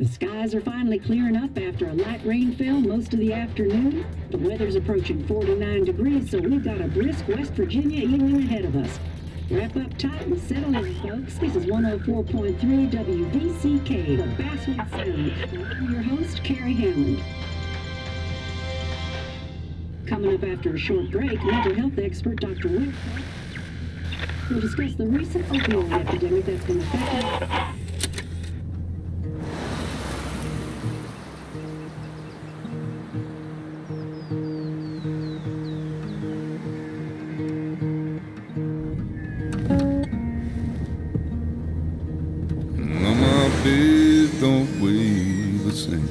The skies are finally clearing up after a light rainfall most of the afternoon. The weather's approaching 49 degrees, so we've got a brisk West Virginia evening ahead of us. Wrap up tight and settle in, folks. This is 104.3 WVCK, the Basswood Sound. And I'm your host, Carrie Hammond. Coming up after a short break, mental health expert Dr. Will will discuss the recent opioid epidemic that's been affecting. Don't weigh the same.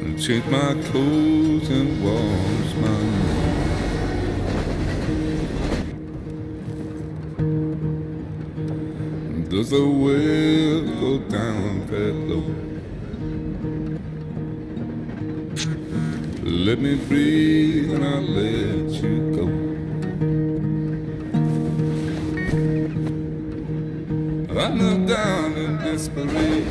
And change my clothes and wash my hands. Does the well go down that low? Let me breathe and I'll let you go. I knelt down in desperation.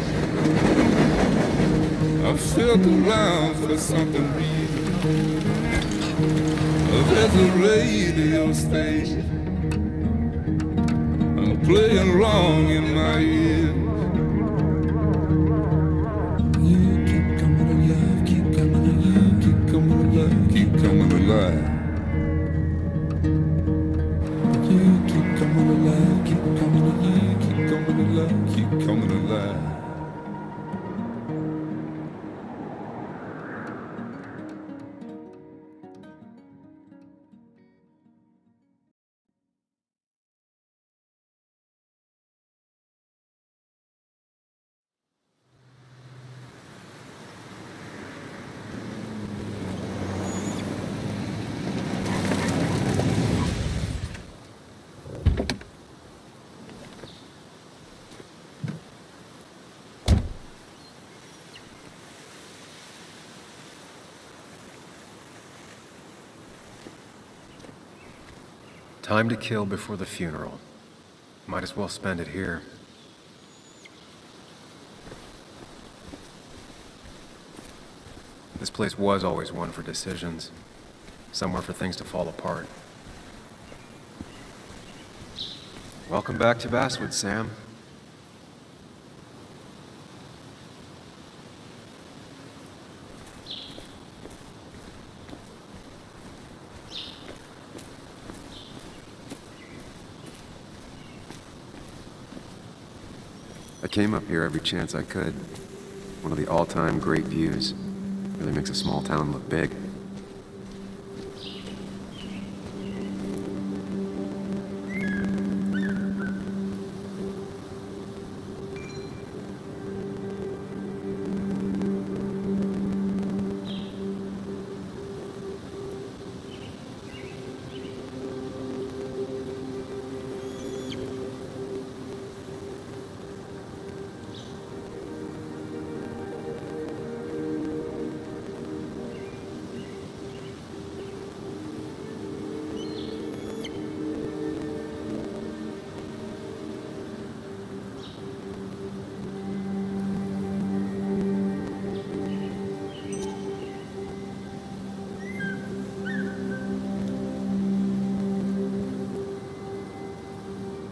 I felt around for something real. There's a radio station playing wrong in my ear. You keep coming alive, keep coming alive, keep coming alive, keep coming alive. You keep coming alive, keep coming alive, keep coming alive, keep coming alive. Time to kill before the funeral. Might as well spend it here. This place was always one for decisions. Somewhere for things to fall apart. Welcome back to Basswood, Sam. I came up here every chance I could. One of the all-time great views. Really makes a small town look big.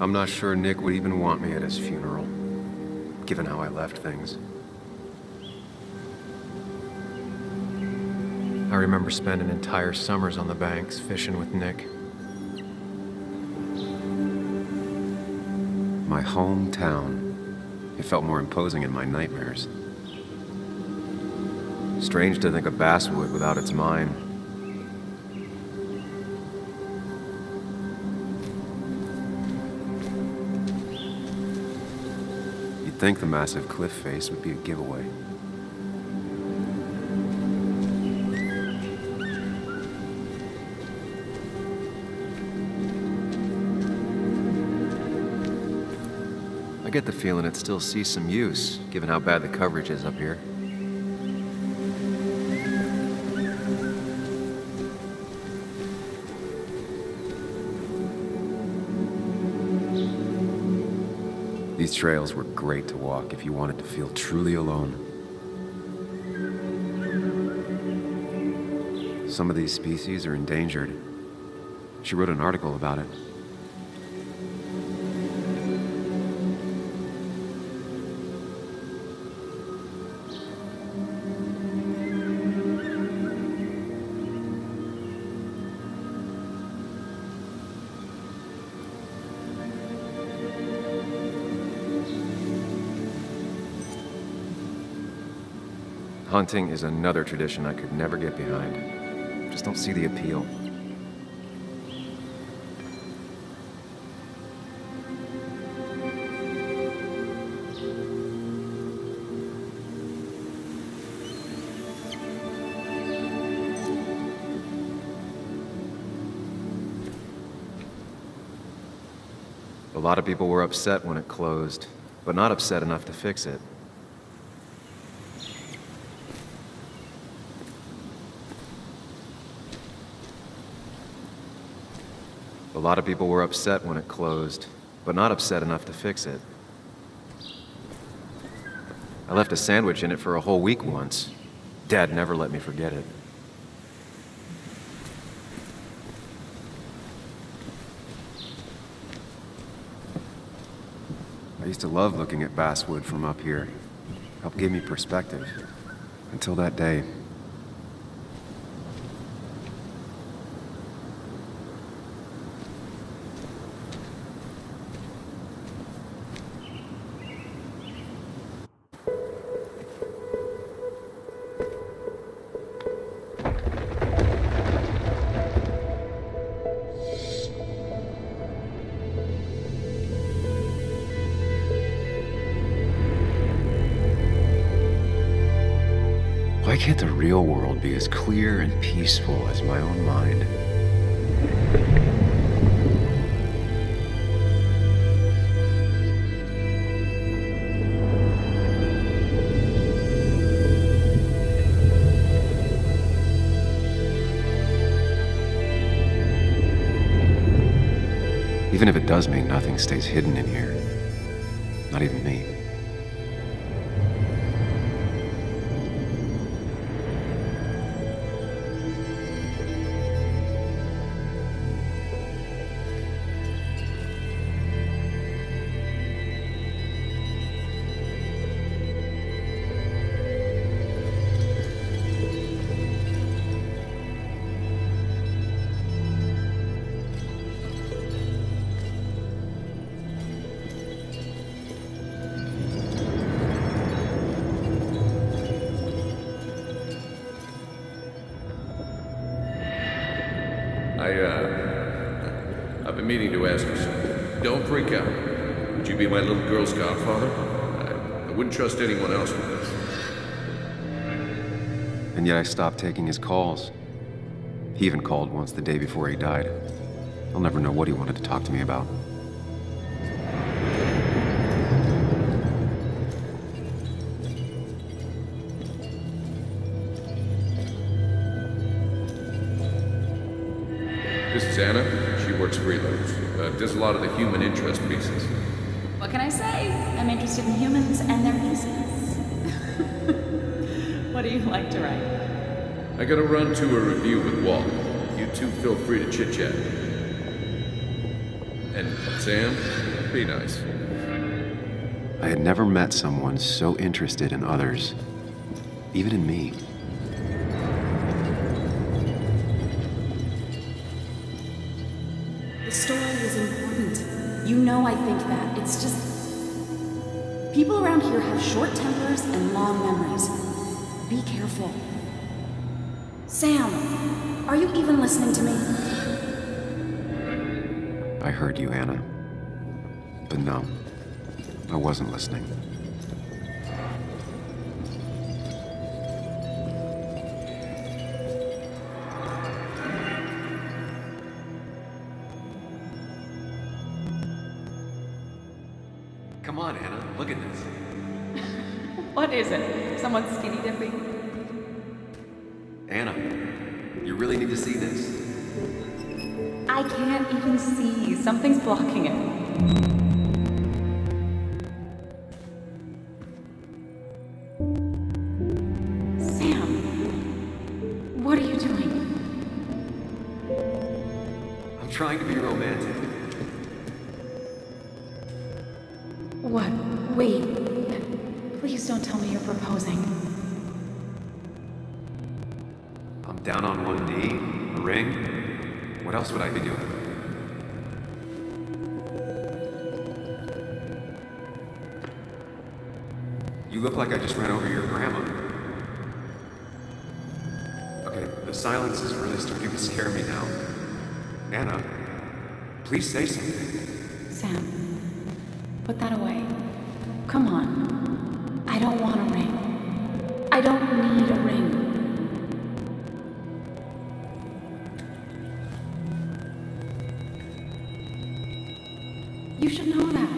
I'm not sure Nick would even want me at his funeral, given how I left things. I remember spending entire summers on the banks fishing with Nick. My hometown. It felt more imposing in my nightmares. Strange to think of Basswood without its mine. You'd think the massive cliff face would be a giveaway. I get the feeling it still sees some use, given how bad the coverage is up here. These trails were great to walk if you wanted to feel truly alone. Some of these species are endangered. She wrote an article about it. Hunting is another tradition I could never get behind. Just don't see the appeal. A lot of people were upset when it closed, but not upset enough to fix it. A lot of people were upset when it closed, but not upset enough to fix it. I left a sandwich in it for a whole week once. Dad never let me forget it. I used to love looking at Basswood from up here. Helped give me perspective. Until that day. Why can't the real world be as clear and peaceful as my own mind? Even if it does mean nothing stays hidden in here. Not even me. I've been meaning to ask you something. Don't freak out. Would you be my little girl's godfather? I wouldn't trust anyone else with this. And yet I stopped taking his calls. He even called once the day before he died. I'll never know what he wanted to talk to me about. This is Anna. She works freelance. Does a lot of the human interest pieces. What can I say? I'm interested in humans and their pieces. What do you like to write? I gotta run to a review with Walt. You two feel free to chit-chat. And Sam, be nice. I had never met someone so interested in others, even in me. The story is important. You know I think that. It's just... people around here have short tempers and long memories. Be careful. Sam, are you even listening to me? I heard you, Anna. But no, I wasn't listening. Come on, Anna, look at this. What is it? Someone skinny dipping? Anna, you really need to see this. I can't even see. Something's blocking it. trying to be romantic. What? Wait. Please don't tell me you're proposing. I'm down on one knee, a ring. What else would I be doing? You look like I just ran over your grandma. Okay, the silence is really starting to scare me now. Anna, please say something. Sam, put that away. Come on. I don't want a ring. I don't need a ring. You should know that.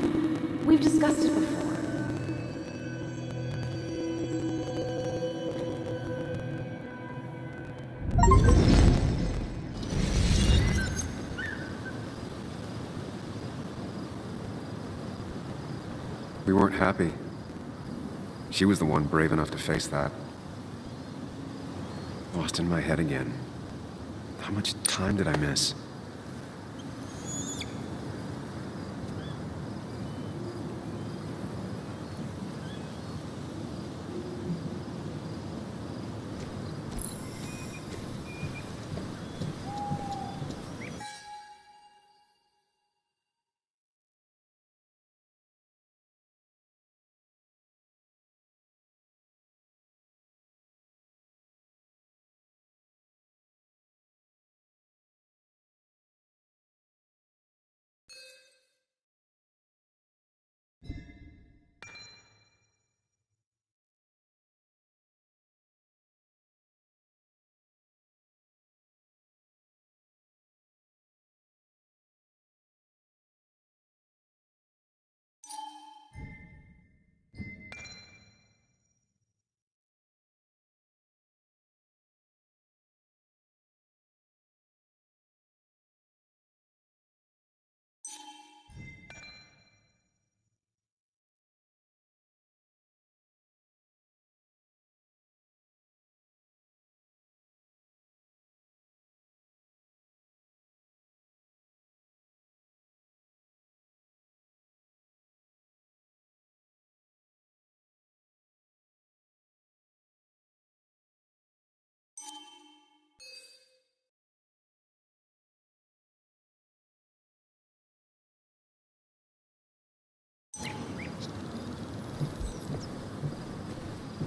We've discussed it before. We weren't happy. She was the one brave enough to face that. Lost in my head again. How much time did I miss?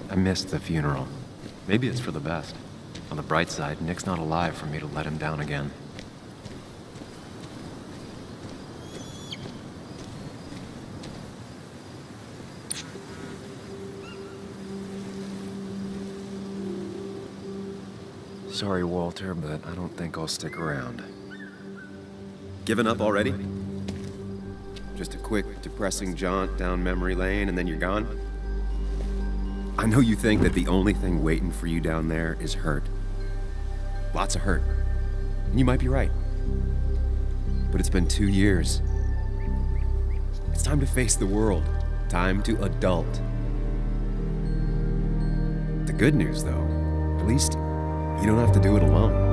I missed the funeral. Maybe it's for the best. On the bright side, Nick's not alive for me to let him down again. Sorry, Walter, but I don't think I'll stick around. Given up already? Just a quick, depressing jaunt down memory lane and then you're gone? I know you think that the only thing waiting for you down there is hurt. Lots of hurt. And you might be right. But it's been 2 years. It's time to face the world. Time to adult. The good news, though, at least you don't have to do it alone.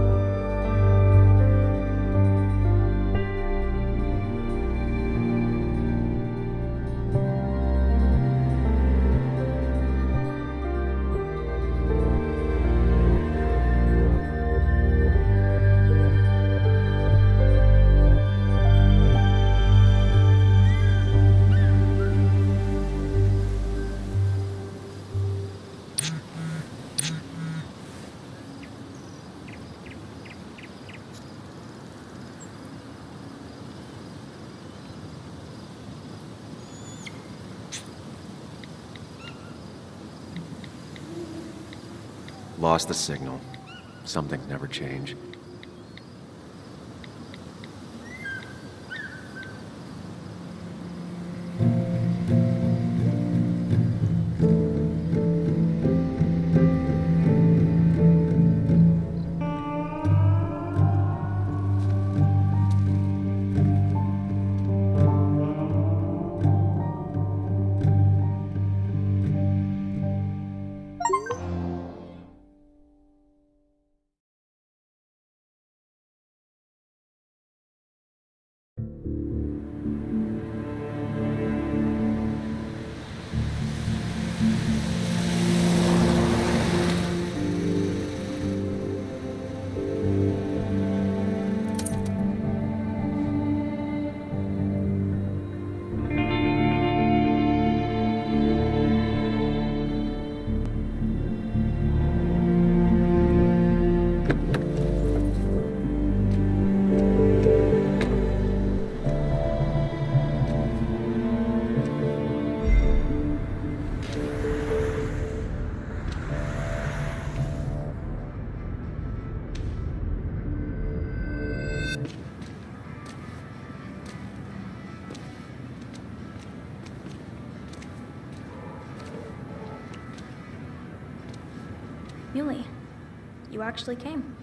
Lost the signal. Some things never change. actually came.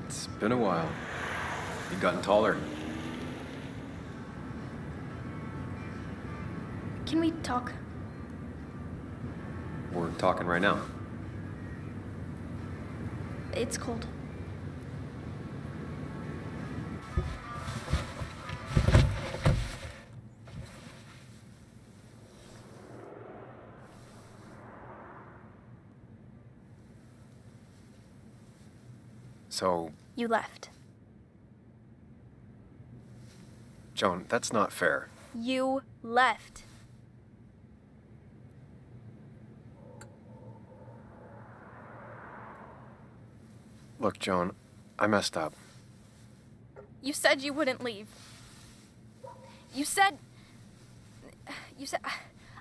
It's been a while. You've gotten taller. Can we talk? We're talking right now. It's cold. So, You left. Joan, that's not fair. You left. Look, Joan, I messed up. You said you wouldn't leave. You said...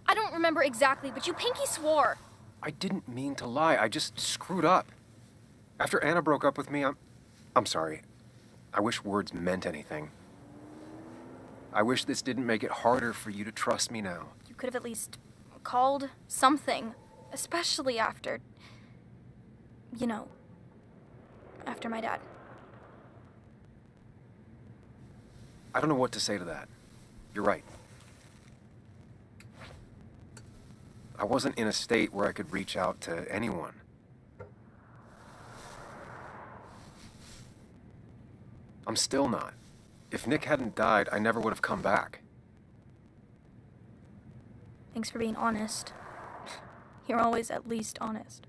I don't remember exactly, but you pinky swore. I didn't mean to lie. I just screwed up. After Anna broke up with me, I'm sorry. I wish words meant anything. I wish this didn't make it harder for you to trust me now. You could have at least called something, especially after... You know, after my dad. I don't know what to say to that. You're right. I wasn't in a state where I could reach out to anyone. I'm still not. If Nick hadn't died, I never would have come back. Thanks for being honest. You're always at least honest.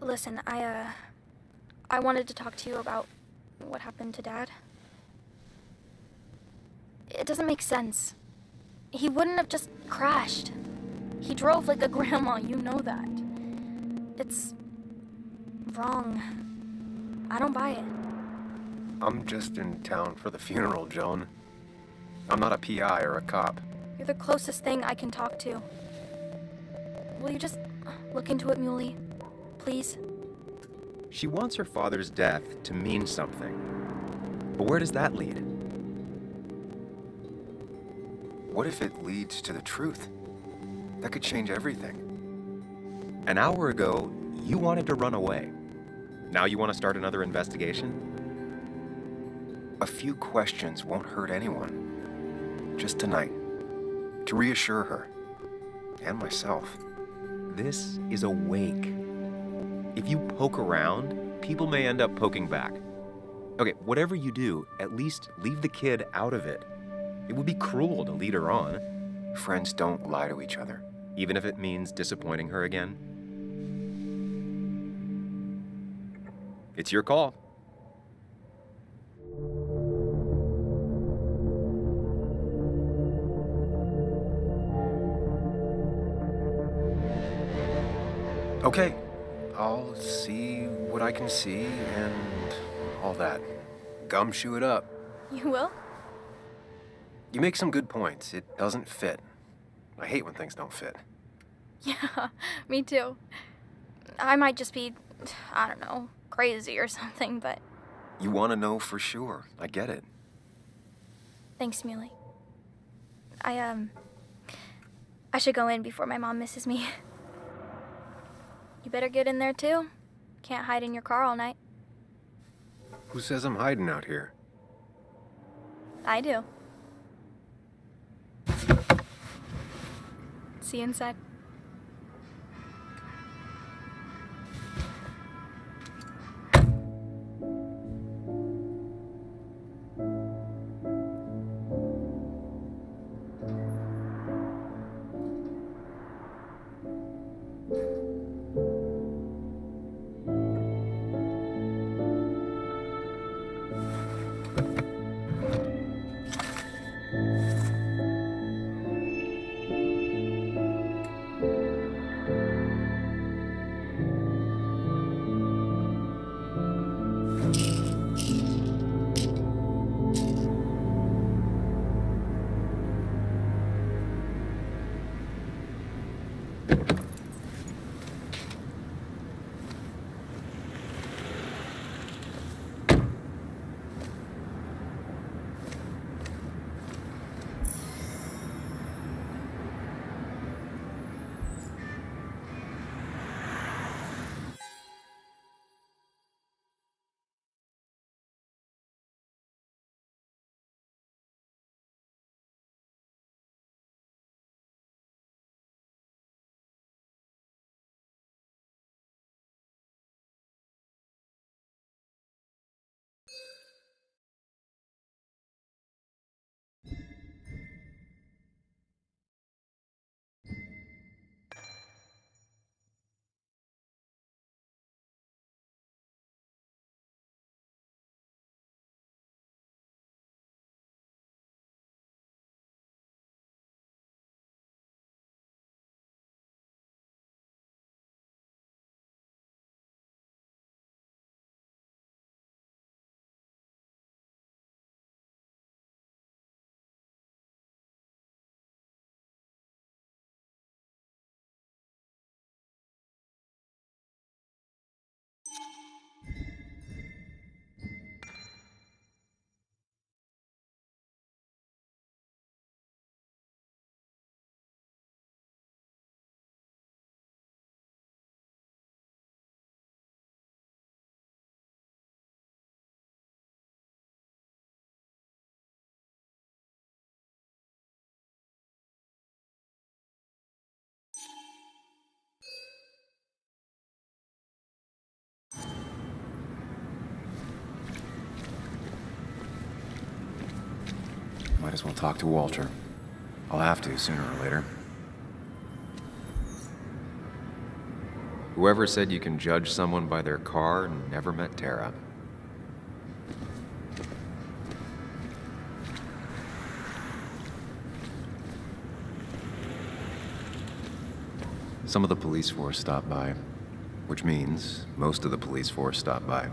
Listen, I wanted to talk to you about what happened to Dad. It doesn't make sense. He wouldn't have just crashed. He drove like a grandma, you know that. It's wrong. I don't buy it. I'm just in town for the funeral, Joan. I'm not a PI or a cop. You're the closest thing I can talk to. Will you just look into it, Muley? Please? She wants her father's death to mean something. But where does that lead? What if it leads to the truth? That could change everything. An hour ago, you wanted to run away. Now you want to start another investigation? A few questions won't hurt anyone. Just tonight. To reassure her. And myself. This is a wake. If you poke around, people may end up poking back. Okay, whatever you do, at least leave the kid out of it. It would be cruel to lead her on. Friends don't lie to each other, even if it means disappointing her again. It's your call. Okay, I'll see what I can see and all that. Gumshoe it up. You will? You make some good points. It doesn't fit. I hate when things don't fit. Yeah, me too. I might just be, I don't know, crazy or something, but... You want to know for sure. I get it. Thanks, Muley. I should go in before my mom misses me. You better get in there, too. Can't hide in your car all night. Who says I'm hiding out here? I do. See you inside. Might as well talk to Walter. I'll have to sooner or later. Whoever said you can judge someone by their car never met Tara. Some of the police force stopped by, which means most of the police force stopped by.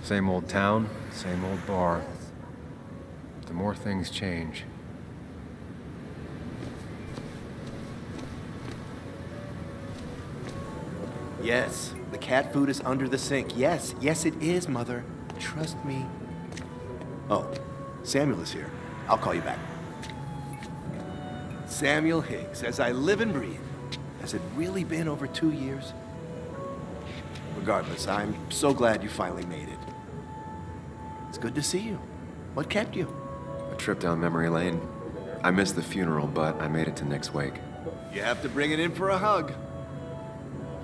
Same old town, same old bar. The more things change. Yes, the cat food is under the sink. Yes, yes it is, Mother. Trust me. Oh, Samuel is here. I'll call you back. Samuel Higgs, as I live and breathe. Has it really been over 2 years? Regardless, I'm so glad you finally made it. It's good to see you. What kept you? A trip down memory lane. I missed the funeral, but I made it to Nick's wake. You have to bring it in for a hug.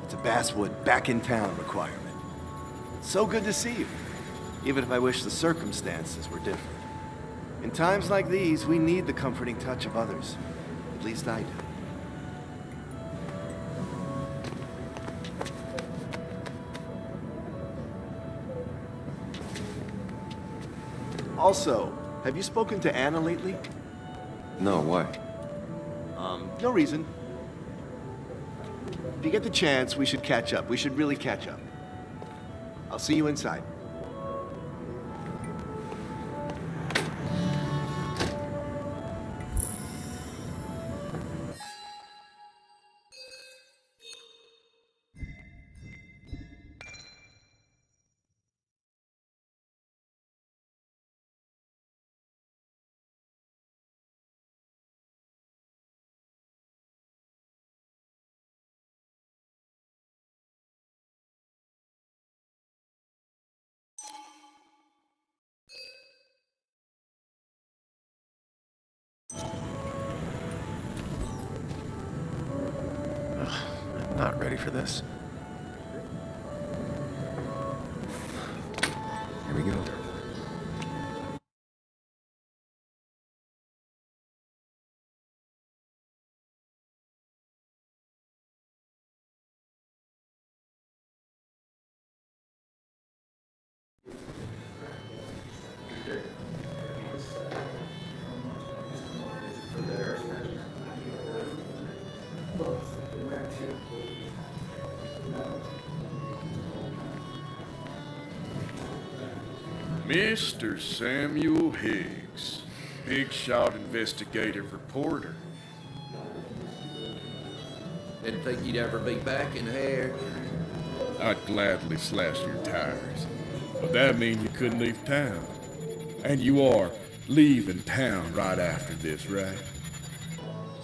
It's a Basswood back in town requirement. So good to see you, even if I wish the circumstances were different. In times like these, we need the comforting touch of others. At least I do. Also, have you spoken to Anna lately? No, why? No reason. If you get the chance, we should catch up. We should really catch up. I'll see you inside. I'm not ready for this. Here we go. Mr. Samuel Higgs, big shot investigative reporter. Didn't think you'd ever be back in here. I'd gladly slash your tires, but that means you couldn't leave town. And you are leaving town right after this, right?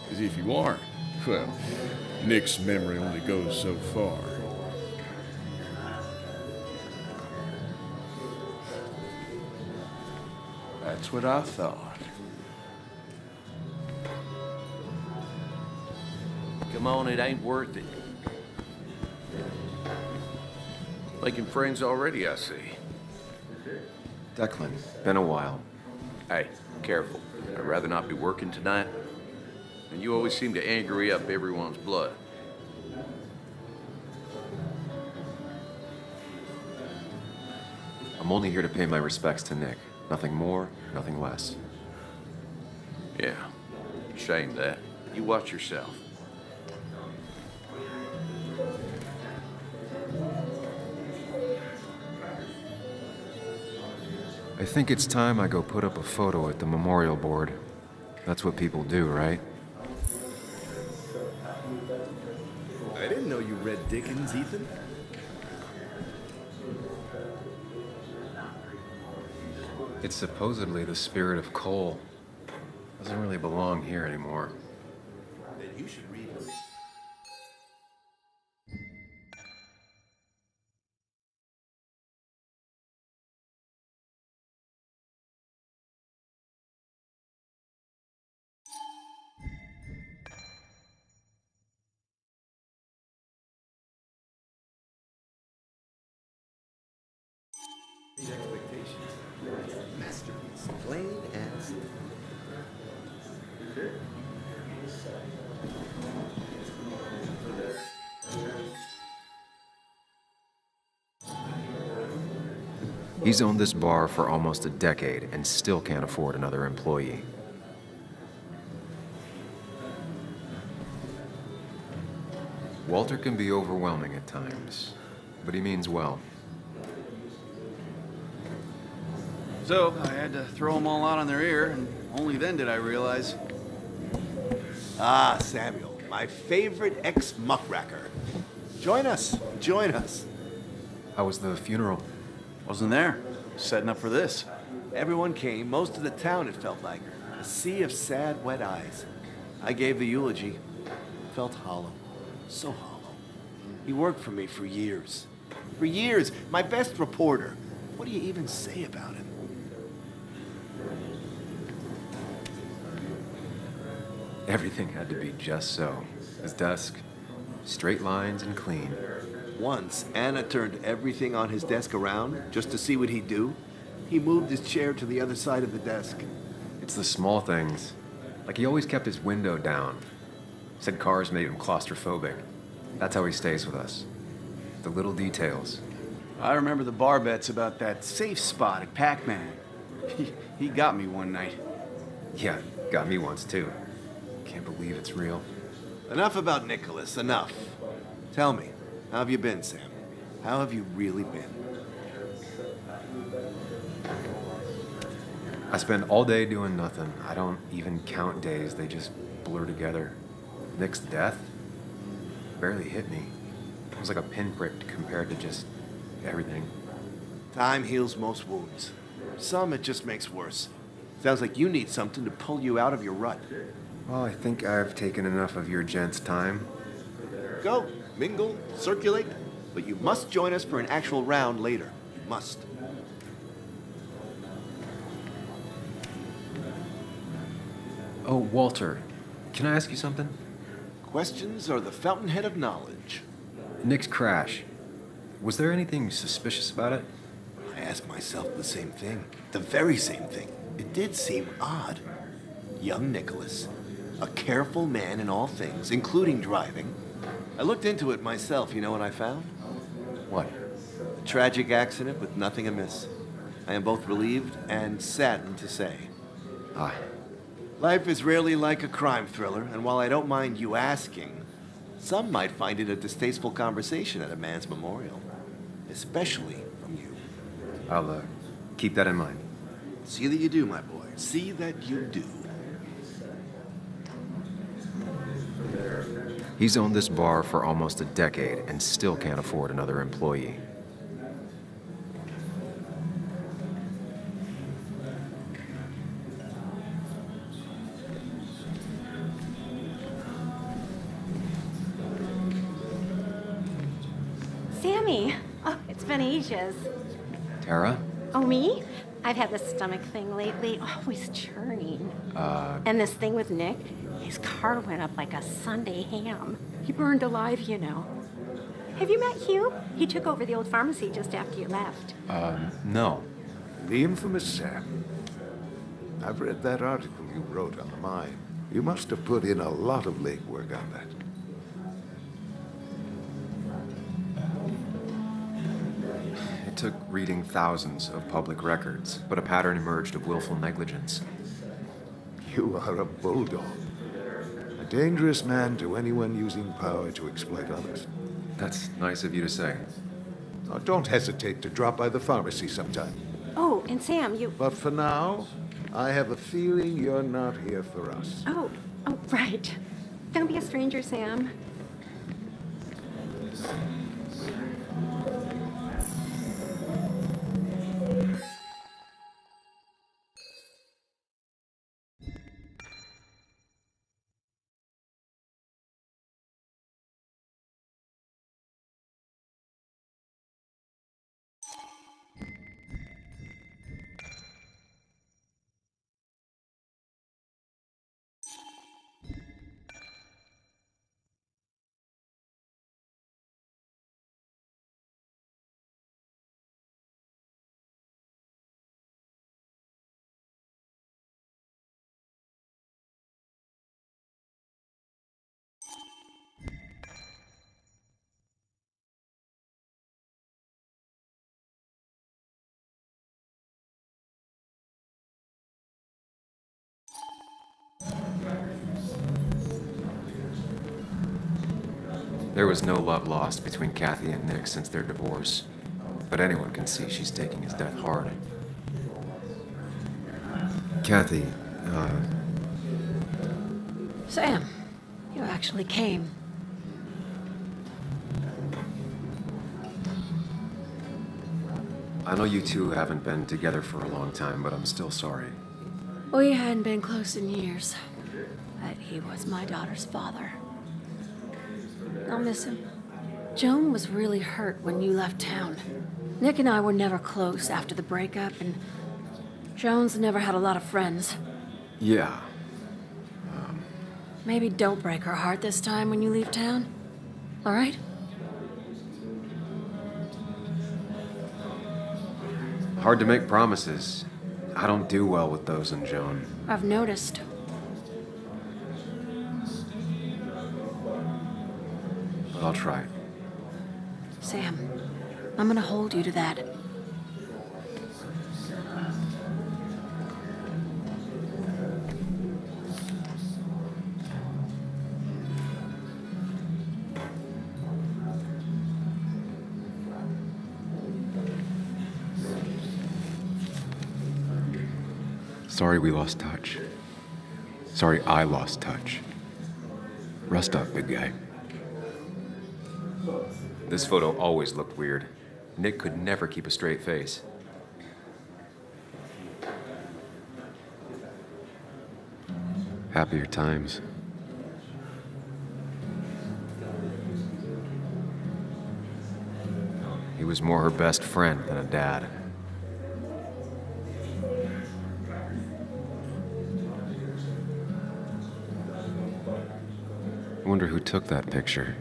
Because if you aren't, well, Nick's memory only goes so far. That's what I thought. Come on, it ain't worth it. Making friends already, I see. Declan, been a while. Hey, careful. I'd rather not be working tonight. And you always seem to angry up everyone's blood. I'm only here to pay my respects to Nick. Nothing more, nothing less. Yeah, shame that. You watch yourself. I think it's time I go put up a photo at the memorial board. That's what people do, right? I didn't know you read Dickens, Ethan. It's supposedly the spirit of coal. Doesn't really belong here anymore. Then you should read it. Masterpiece, plain and simple. He's owned this bar for almost a decade and still can't afford another employee. Walter can be overwhelming at times, but he means well. So, I had to throw them all out on their ear, and only then did I realize. Ah, Samuel, my favorite ex-muckracker. Join us, join us. How was the funeral? Wasn't there. Setting up for this. Everyone came, most of the town, it felt like. A sea of sad, wet eyes. I gave the eulogy. Felt hollow. So hollow. He worked for me for years. For years, my best reporter. What do you even say about him? Everything had to be just so. His desk, straight lines and clean. Once, Anna turned everything on his desk around just to see what he'd do. He moved his chair to the other side of the desk. It's the small things. Like he always kept his window down. Said cars made him claustrophobic. That's how he stays with us. The little details. I remember the bar bets about that safe spot at Pac-Man. He got me one night. Yeah, got me once too. Can't believe it's real. Enough about Nicholas, enough. Tell me, how have you been, Sam? How have you really been? I spend all day doing nothing. I don't even count days. They just blur together. Nick's death barely hit me. It was like a pinprick compared to just everything. Time heals most wounds. Some it just makes worse. Sounds like you need something to pull you out of your rut. Well, I think I've taken enough of your gents' time. Go, mingle, circulate, but you must join us for an actual round later. You must. Oh, Walter, can I ask you something? Questions are the fountainhead of knowledge. Nick's crash. Was there anything suspicious about it? I asked myself the same thing. The very same thing. It did seem odd. Young Nicholas, a careful man in all things, including driving. I looked into it myself. You know what I found? What? A tragic accident with nothing amiss. I am both relieved and saddened to say. Ah. Life is rarely like a crime thriller, and while I don't mind you asking, some might find it a distasteful conversation at a man's memorial. Especially from you. I'll, keep that in mind. See that you do, my boy. See that you do. He's owned this bar for almost a decade and still can't afford another employee. Sammy! Oh, it's been ages. Tara? Oh, me? I've had this stomach thing lately, always churning. And this thing with Nick, his car went up like a Sunday ham. He burned alive, you know. Have you met Hugh? He took over the old pharmacy just after you left. No. The infamous Sam. I've read that article you wrote on the mine. You must have put in a lot of legwork on that. It took reading thousands of public records, but a pattern emerged of willful negligence. You are a bulldog. A dangerous man to anyone using power to exploit others. That's nice of you to say. Now, don't hesitate to drop by the pharmacy sometime. Oh, and Sam, you... But for now, I have a feeling you're not here for us. Oh, right. Don't be a stranger, Sam. There was no love lost between Kathy and Nick since their divorce, but anyone can see she's taking his death hard. Kathy, Sam, you actually came. I know you two haven't been together for a long time, but I'm still sorry. We hadn't been close in years, but he was my daughter's father. I'll miss him. Joan was really hurt when you left town. Nick and I were never close after the breakup, and Joan's never had a lot of friends. Yeah. Maybe don't break her heart this time when you leave town. All right? Hard to make promises. I don't do well with those in Joan. I've noticed. But I'll try. Sam, I'm gonna hold you to that. Sorry we lost touch. Sorry I lost touch. Rest up, big guy. This photo always looked weird. Nick could never keep a straight face. Happier times. He was more her best friend than a dad. I wonder who took that picture.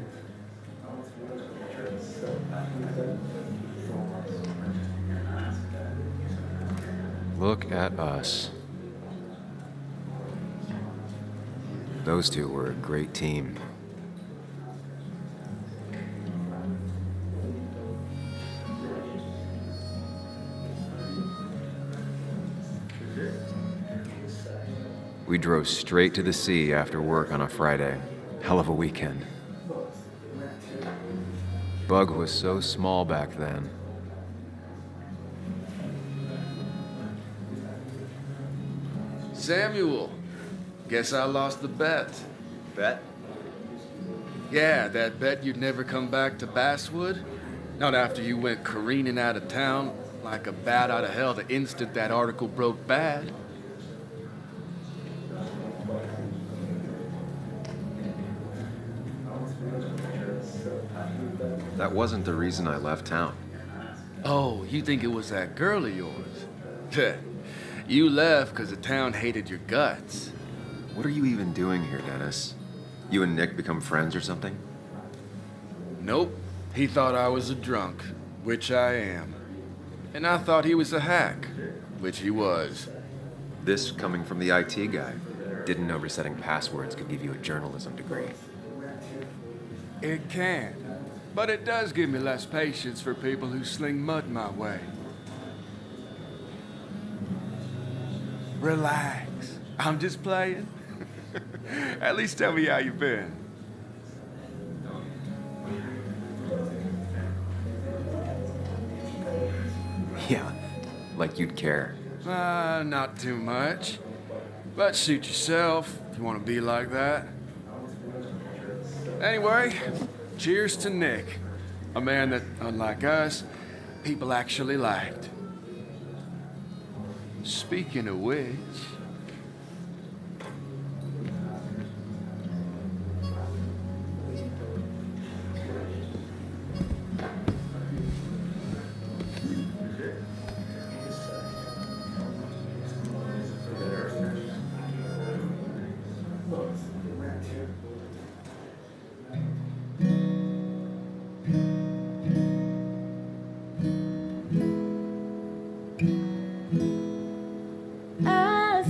Look at us. Those two were a great team. We drove straight to the sea after work on a Friday. Hell of a weekend. Bug was so small back then. Samuel, guess I lost the bet. Bet? Yeah, that bet you'd never come back to Basswood. Not after you went careening out of town like a bat out of hell the instant that article broke bad. That wasn't the reason I left town. Oh, you think it was that girl of yours? You left because the town hated your guts. What are you even doing here, Dennis? You and Nick become friends or something? Nope. He thought I was a drunk, which I am. And I thought he was a hack, which he was. This coming from the IT guy. Didn't know resetting passwords could give you a journalism degree. It can. But it does give me less patience for people who sling mud my way. Relax. I'm just playing. At least tell me how you've been. Yeah, like you'd care. Not too much. But suit yourself if you want to be like that. Anyway, cheers to Nick. A man that, unlike us, people actually liked. Speaking of which... As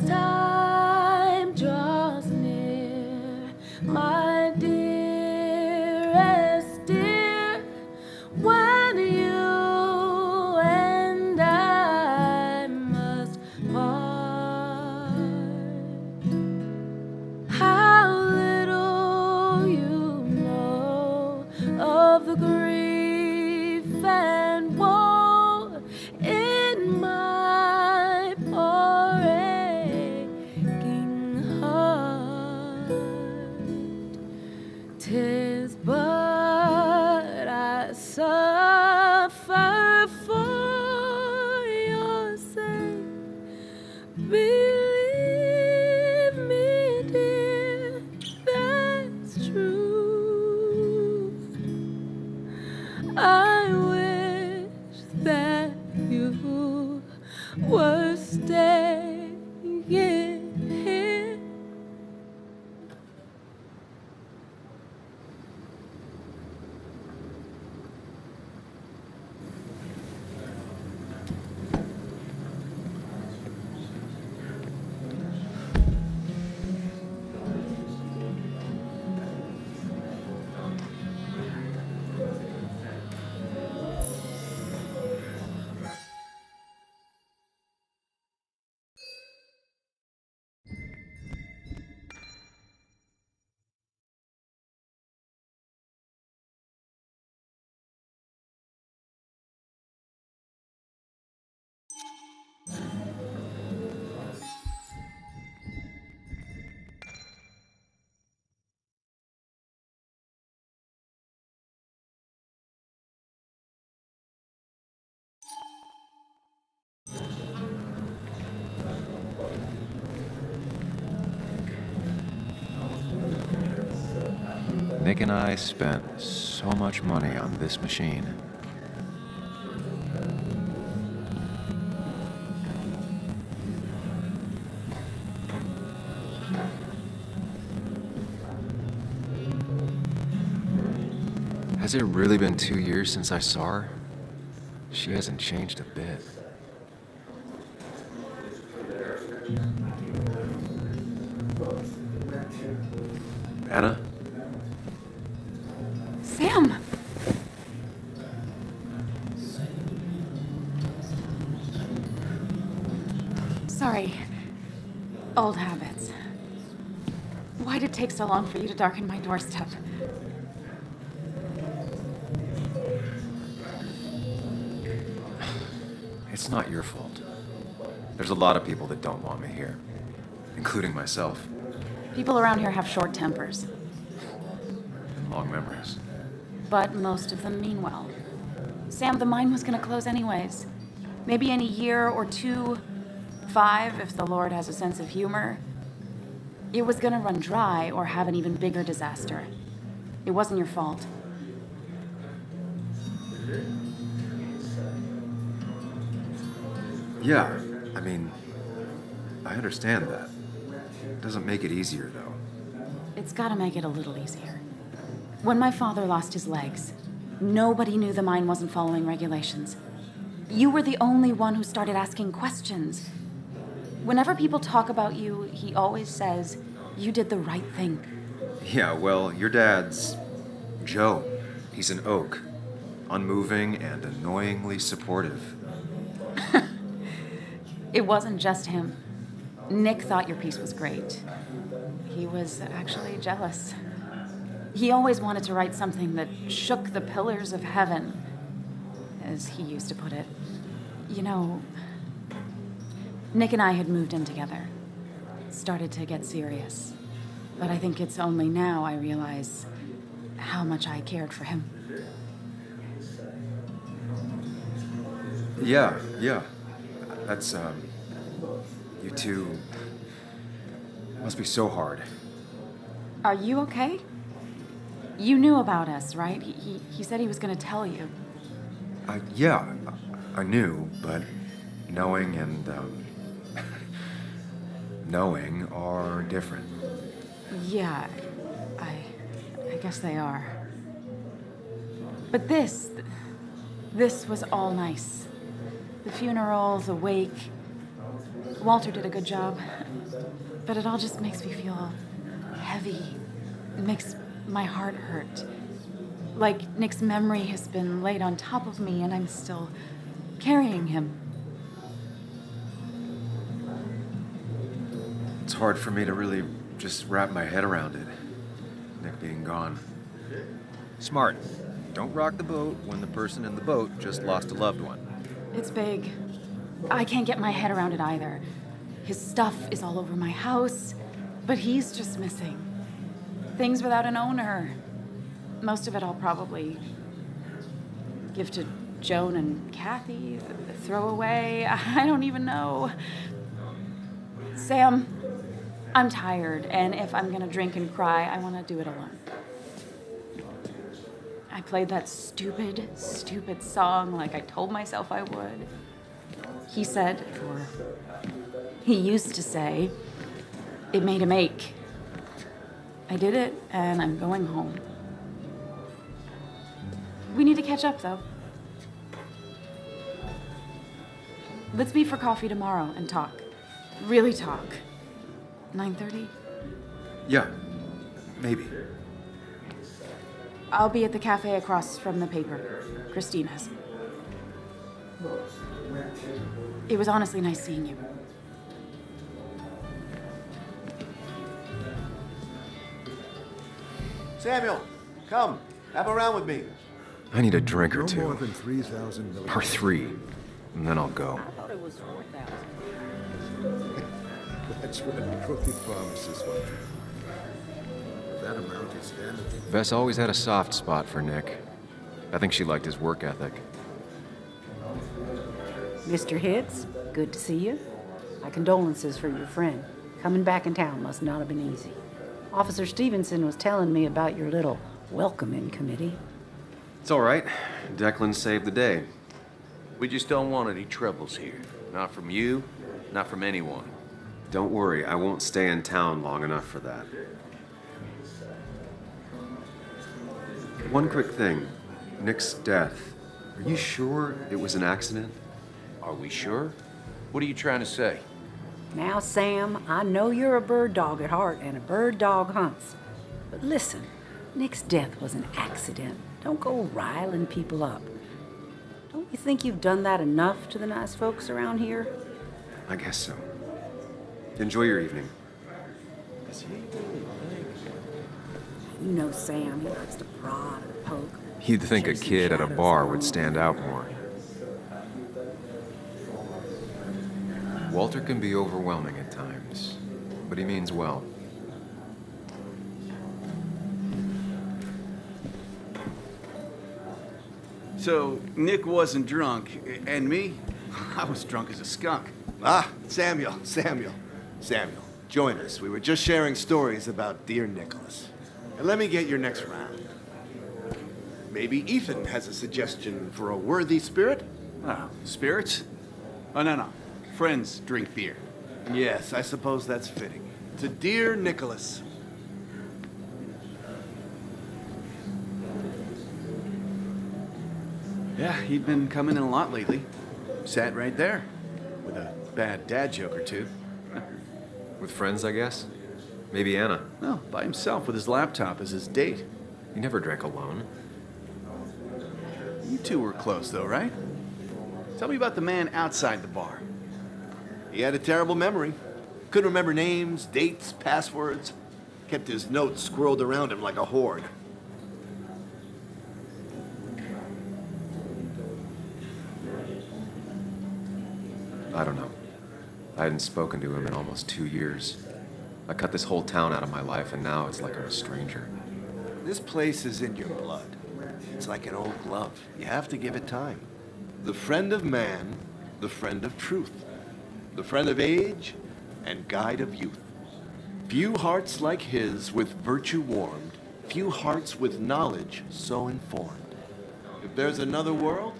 Nick and I spent so much money on this machine. Has it really been 2 years since I saw her? She hasn't changed a bit. Anna? Sam! Sorry. Old habits. Why'd it take so long for you to darken my doorstep? It's not your fault. There's a lot of people that don't want me here, including myself. People around here have short tempers, And long memories. but most of them mean well. Sam, the mine was gonna close anyways. Maybe in a year or 2, 5, if the Lord has a sense of humor. It was gonna run dry or have an even bigger disaster. It wasn't your fault. Yeah, I mean, I understand that. It doesn't make it easier, though. It's gotta make it a little easier. When my father lost his legs, nobody knew the mine wasn't following regulations. You were the only one who started asking questions. Whenever people talk about you, he always says, you did the right thing. Yeah, well, your dad's Joe. He's an oak. Unmoving and annoyingly supportive. It wasn't just him. Nick thought your piece was great. He was actually jealous. He always wanted to write something that shook the pillars of heaven, as he used to put it. You know, Nick and I had moved in together. Started to get serious. But I think it's only now I realize how much I cared for him. Yeah. That's, you two must be so hard. Are you okay? You knew about us, right? He said he was going to tell you. Yeah, I knew, but knowing and, knowing are different. Yeah, I guess they are. But this was all nice. The funeral, the wake. Walter did a good job. But it all just makes me feel heavy. It makes my heart hurt. Like Nick's memory has been laid on top of me and I'm still carrying him. It's hard for me to really just wrap my head around it. Nick being gone. Smart. Don't rock the boat when the person in the boat just lost a loved one. It's big. I can't get my head around it either. His stuff is all over my house, but he's just missing. Things without an owner. Most of it I'll probably give to Joan and Kathy, throw away. I don't even know. Sam, I'm tired, and if I'm gonna drink and cry, I wanna do it alone. I played that stupid song like I told myself I would. He said, or he used to say, it made him ache. I did it, and I'm going home. We need to catch up, though. Let's meet for coffee tomorrow and talk. Really talk. 9:30? Yeah, maybe. I'll be at the cafe across from the paper, Christina's. It was honestly nice seeing you. Samuel, come. Have a round with me. I need a drink or No two. more than 3,000 milligrams. Or 3. And then I'll go. That's what a crooked pharmacist wants. That amount is standard. Bess always had a soft spot for Nick. I think she liked his work ethic. Mr. Higgs, good to see you. My condolences for your friend. Coming back in town must not have been easy. Officer Stevenson was telling me about your little welcoming committee. It's all right. Declan saved the day. We just don't want any troubles here. Not from you, not from anyone. Don't worry, I won't stay in town long enough for that. One quick thing. Nick's death. Are you sure it was an accident? Are we sure? What are you trying to say? Now, Sam, I know you're a bird dog at heart and a bird dog hunts. But listen, Nick's death was an accident. Don't go riling people up. Don't you think you've done that enough to the nice folks around here? I guess so. Enjoy your evening. You know Sam, he likes to prod and poke. You'd think a kid at a bar would stand out more. Walter can be overwhelming at times, but he means well. So, Nick wasn't drunk, and me? I was drunk as a skunk. Ah, Samuel, join us. We were just sharing stories about dear Nicholas. And let me get your next round. Maybe Ethan has a suggestion for a worthy spirit? Oh, spirits? Oh, no. Friends drink beer. Yes, I suppose that's fitting. To dear Nicholas. Yeah, he'd been coming in a lot lately. Sat right there, with a bad dad joke or two. With friends, I guess? Maybe Anna. No, by himself with his laptop as his date. He never drank alone. You two were close, though, right? Tell me about the man outside the bar. He had a terrible memory. Couldn't remember names, dates, passwords. Kept his notes squirreled around him like a hoard. I don't know. I hadn't spoken to him in almost 2 years. I cut this whole town out of my life, and now it's like I'm a stranger. This place is in your blood. It's like an old glove. You have to give it time. The friend of man, the friend of truth. The friend of age, and guide of youth. Few hearts like his with virtue warmed, few hearts with knowledge so informed. If there's another world,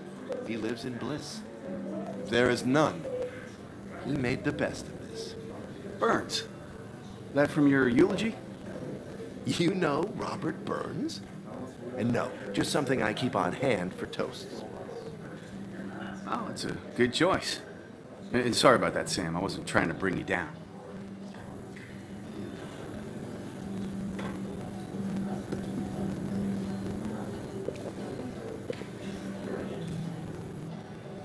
he lives in bliss. If there is none, he made the best of this. Burns. That from your eulogy? You know Robert Burns? And no, just something I keep on hand for toasts. Oh, it's a good choice. And sorry about that, Sam. I wasn't trying to bring you down.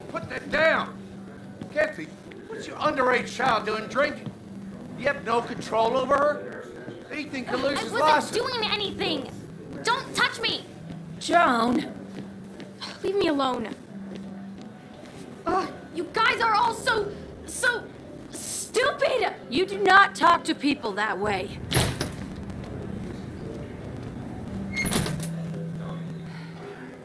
Put that down! Kathy, what's your underage child doing drinking? You have no control over her? Anything could lose his I license. wasn't doing anything! Don't touch me! Joan! Leave me alone. You guys are all so stupid! You do not talk to people that way.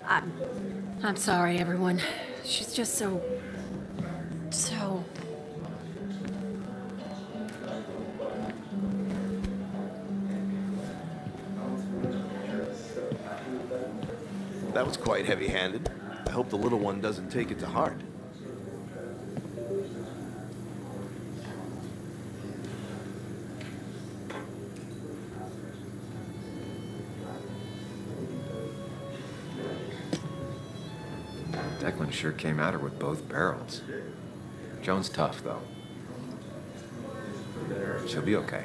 I'm sorry, everyone. She's just so... That was quite heavy-handed. I hope the little one doesn't take it to heart. Declan sure came at her with both barrels. Joan's tough, though. She'll be okay.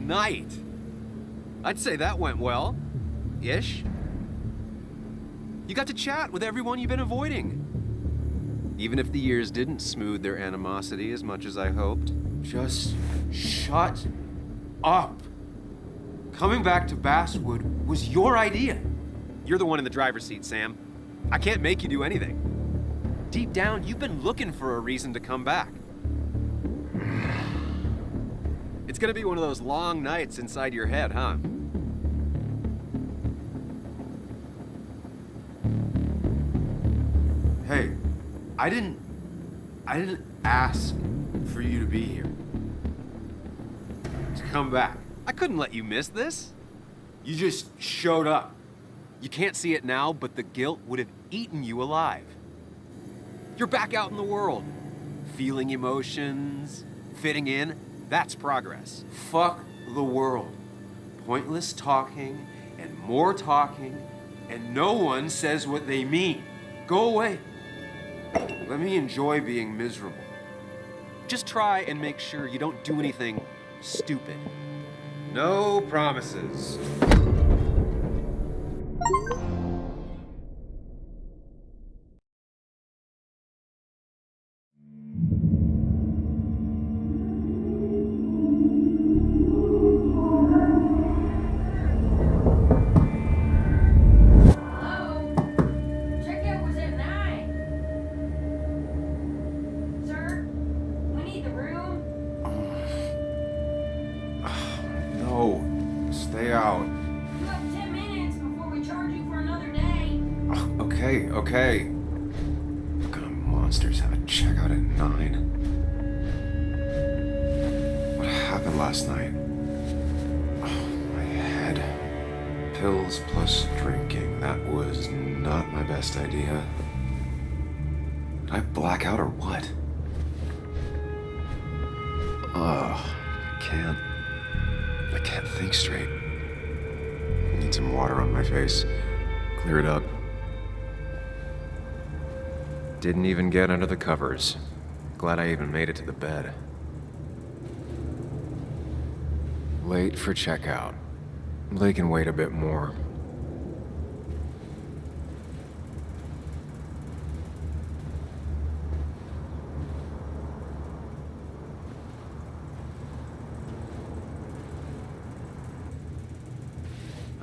Night. I'd say that went well. Ish. You got to chat with everyone you've been avoiding. Even if the years didn't smooth their animosity as much as I hoped. Just shut up. Coming back to Basswood was your idea. You're the one in the driver's seat, Sam. I can't make you do anything. Deep down, you've been looking for a reason to come back. It's gonna be one of those long nights inside your head, huh? Hey, I didn't ask for you to be here. To come back. I couldn't let you miss this. You just showed up. You can't see it now, but the guilt would have eaten you alive. You're back out in the world, feeling emotions, fitting in. That's progress. Fuck the world. Pointless talking and more talking, and no one says what they mean. Go away. Let me enjoy being miserable. Just try and make sure you don't do anything stupid. No promises. Okay. What kind of monsters have a checkout at 9? What happened last night? Oh, my head. Pills plus drinking. That was not my best idea. Did I black out or what? I can't think straight. I need some water on my face. Clear it up. Didn't even get under the covers. Glad I even made it to the bed. Late for checkout. They can wait a bit more.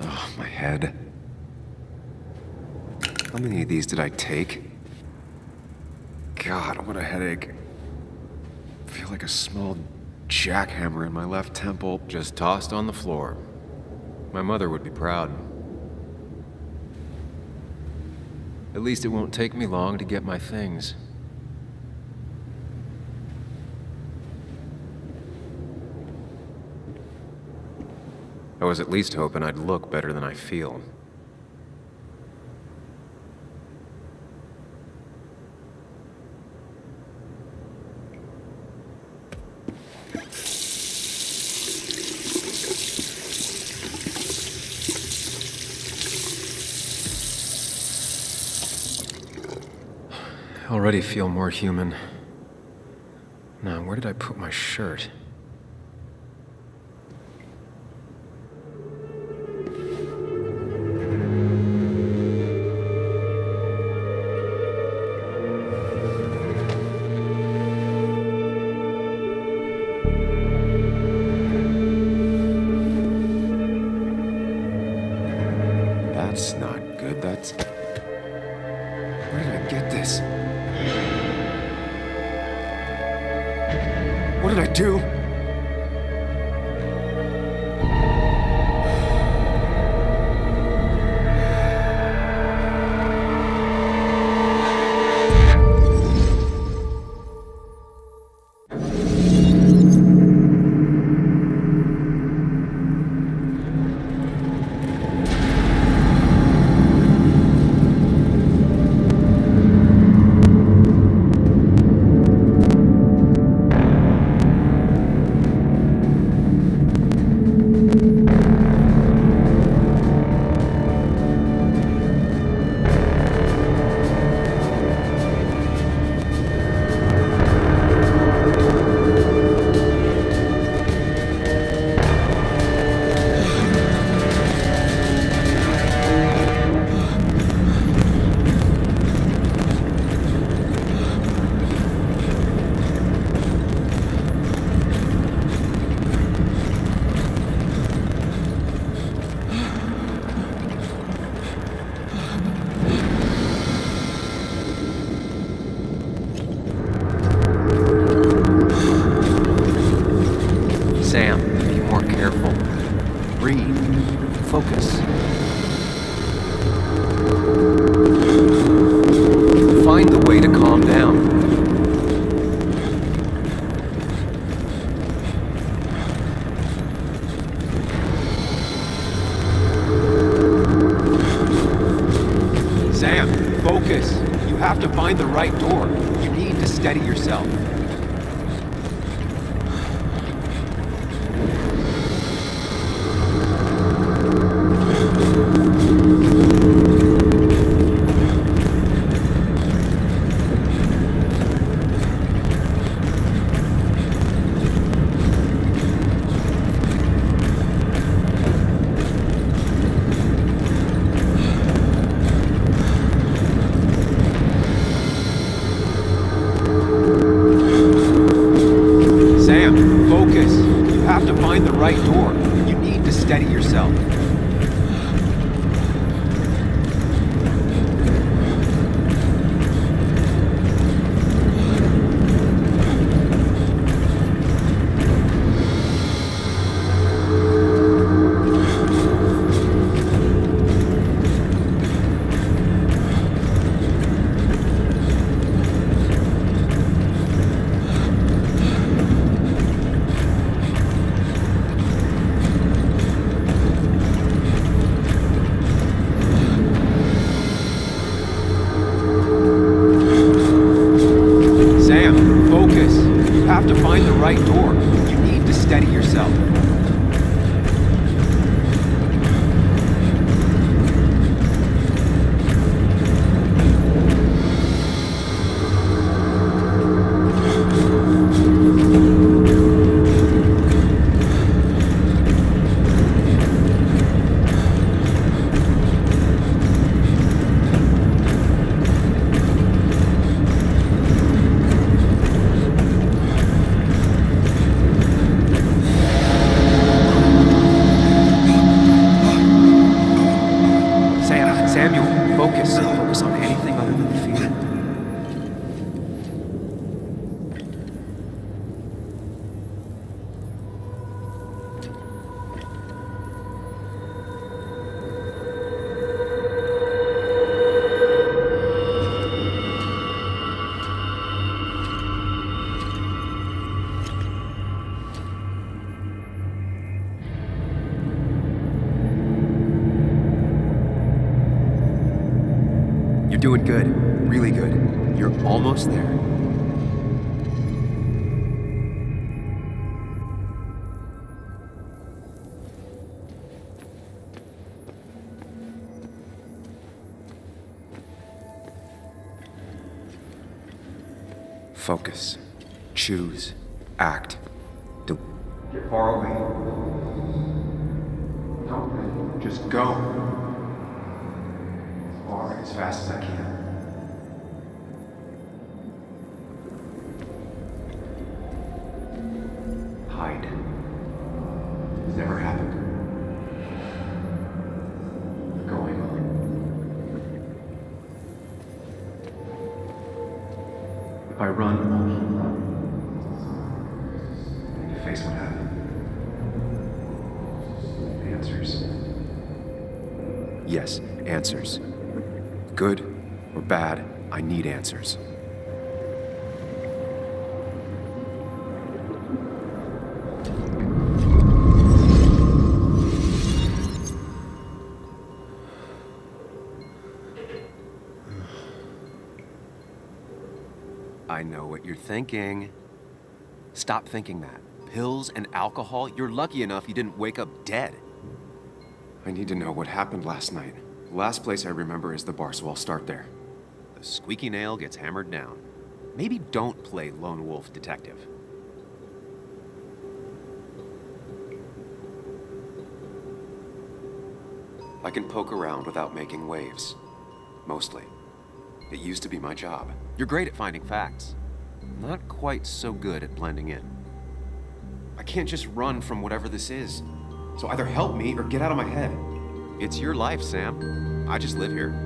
Oh, my head. How many of these did I take? God, what a headache. I feel like a small jackhammer in my left temple just tossed on the floor. My mother would be proud. At least it won't take me long to get my things. I was at least hoping I'd look better than I feel. I already feel more human. Now, where did I put my shirt? That's not good. That's... Where did I get this? What did I do? to find the right door. You need to steady yourself. You're doing good. Really good. You're almost there. Focus. Choose. Act. Get far away. Don't just go. Far as fast as I can. Hide. It's never happened. Going on. If I run, I'll keep running. I need to face what happened. Answers. Yes, answers. Good or bad, I need answers. I know what you're thinking. Stop thinking that. Pills and alcohol, you're lucky enough you didn't wake up dead. I need to know what happened last night. The last place I remember is the bar, so I'll start there. The squeaky nail gets hammered down. Maybe don't play lone wolf detective. I can poke around without making waves. Mostly. It used to be my job. You're great at finding facts. Not quite so good at blending in. I can't just run from whatever this is. So either help me or get out of my head. It's your life, Sam. I just live here.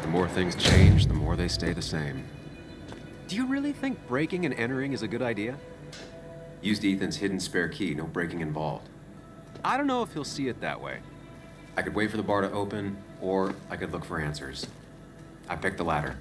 The more things change, the more they stay the same. Do you really think breaking and entering is a good idea? Used Ethan's hidden spare key, no breaking involved. I don't know if he'll see it that way. I could wait for the bar to open, or I could look for answers. I picked the latter.